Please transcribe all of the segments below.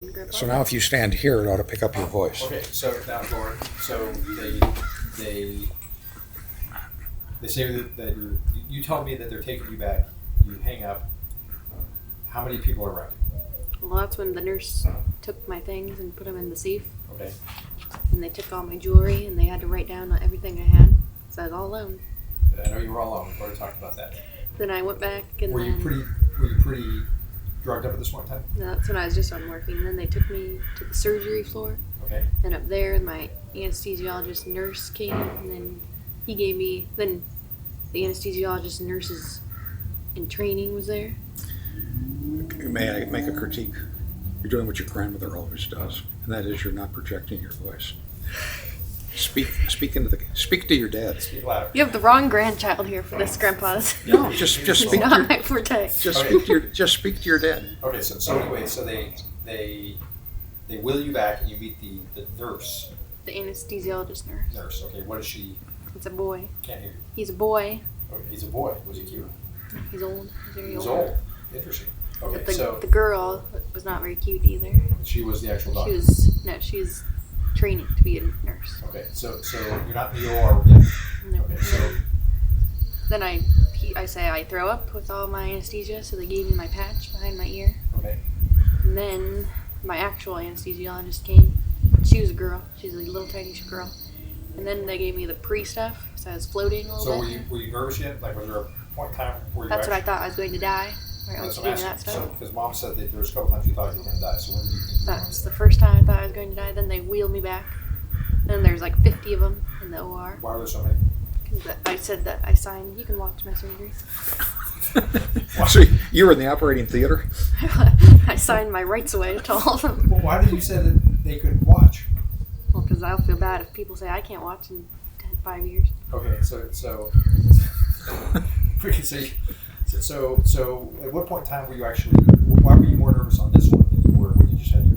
So now if you stand here, it ought to pick up your voice. Okay, so now, Loren, so they say that you tell me that they're taking you back. You hang up. How many people are around you? Well, that's when the nurse took my things and put them in the safe. Okay. And they took all my jewelry and they had to write down everything I had. So I was all alone. I know you were all alone. We've already talked about that. Then I went back and Were you pretty drugged up at this point in time? that's when I was just on morphine. And then they took me to the surgery floor. Okay. And up there, my anesthesiologist nurse came, and then he gave me. Then the anesthesiologist nurses in training was there. May I make a critique? You're doing what your grandmother always does, and that is you're not projecting your voice. Speak to your dad. Speak louder. You have the wrong grandchild here for this, Grandpa's. No, just speak to Not your, my forte. just speak to your dad. Okay, so anyway, so they wheel you back and you meet the nurse. The anesthesiologist nurse. Nurse. Okay, what is she? It's a boy. Can't hear you. He's a boy. Okay, he's a boy. Was he cute? He's old. He's very He's old. old. Interesting. Okay, But so the girl was not very cute either. she was the actual doctor. She was training to be a nurse. Okay, so you're not in the OR yet. No. Okay, so Then I say I throw up with all my anesthesia, so they gave me my patch behind my ear. okay, And then my actual anesthesiologist came. She was a girl. She's a little tiny girl. And then they gave me the pre-stuff, so I was floating a little so bit. were you nervous yet? Like, was there a point in time where you? That's what I actually, thought I was going to die. Right, That's when what I'm she gave me that asking. stuff. So, because Mom said that there was a couple times you thought you were going to die. So when did you think? That's the first time I thought I was going to die. Then they wheeled me back. And there's like 50 of them in the OR. Why were there so many? I said that I signed, you can watch my surgery. So you were in the operating theater? I signed my rights away to all of them. Well, why did you say that they couldn't watch? Well, because I'll feel bad if people say I can't watch in 5 years. Okay, so at what point in time were you actually? Why were you more nervous on this one than you were when you just had your?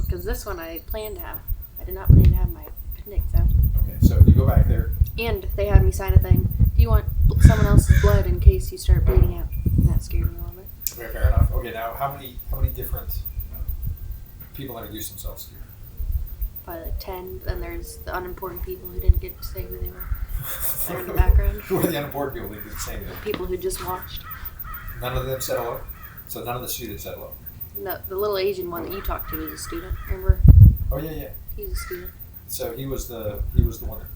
Because this one I planned to have. I did not plan to have my appendix out. Okay, so you go back there. And they had me sign a thing. Do you want someone else's blood in case you start bleeding out? And that scared me a little bit. Okay, fair enough. Okay, now how many different people introduced themselves to you? Probably like 10. Then there's the unimportant people who didn't get to say who they were. They're in the background. Who are the unimportant people that didn't say anything? People who just watched. None of them said hello. So none of the students said hello. No, the little Asian one that you talked to was a student. Remember? Oh yeah. He's a student. So he was the one that.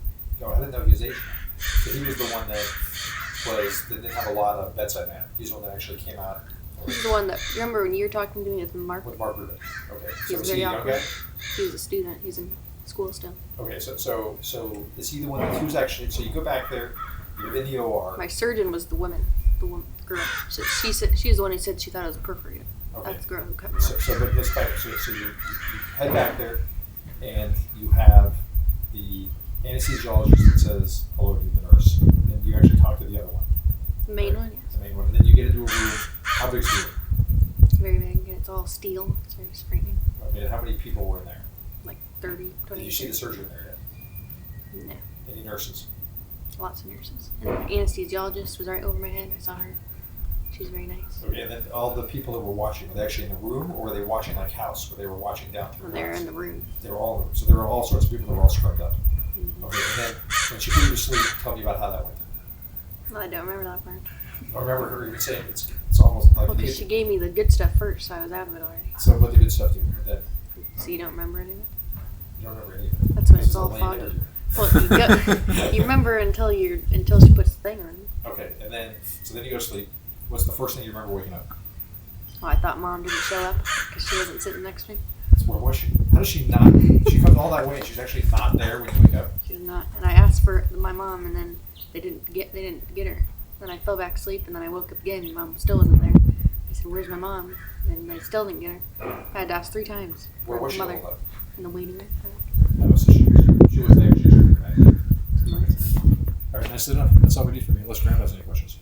Oh, I didn't know he was Asian. So he was the one that didn't have a lot of bedside manner. He's the one that actually came out. He's the one that, remember when you were talking to me with Mark? With Mark Rubin. Okay. So He's is he a very young awkward. guy? He was a student. He's in school still. Okay, so is he the one that he was actually? So you go back there, you're in the OR. My surgeon was the woman, girl. So she said she was the one who said she thought it was a perforated. Okay. That's the girl who cut me So off. but let's back. So you head back there, and you have the anesthesiologist that says hello to you, the nurse. And then you actually talk to the other one. The main right? one, yes. The main one. And then you get into a room. How big's the room? It's very big and it's all steel. It's very frightening. Okay, and how many people were in there? Like 30, 20. Did you see the surgeon in there yet? No. Any nurses? Lots of nurses. And the anesthesiologist was right over my head. I saw her. She's very nice. Okay, and then all the people that were watching, were they actually in the room, or were they watching like house, where they were watching down through And the they're glass? in the room. They were all in the room. So there were all sorts of people that were all scrubbed up. Mm-hmm. Okay, and then when she put you to sleep, tell me about how that went. Well, I don't remember that part. I remember her even saying it's almost like Well, you because get- she gave me the good stuff first, so I was out of it already. So what the good stuff do that So you don't remember any of it? you don't remember any of it. That's when This it's is a all lame foggy. interview. Well, you remember until she puts the thing on. Okay, and then then you go to sleep. What's the first thing you remember waking up? Well, I thought Mom didn't show up because she wasn't sitting next to me. So where was she? How does she not? She comes all that way and she's actually not there when you wake up. She was not, and I asked for my mom, and then they didn't get her. Then I fell back asleep, and then I woke up again, and Mom still wasn't there. I said, "Where's my mom?" And they still didn't get her. I had to ask 3 times. Where was she? Mother All in the waiting room. oh, so she was there. She was back. All right, nice enough. That's all we need from you. Unless Graham has any questions.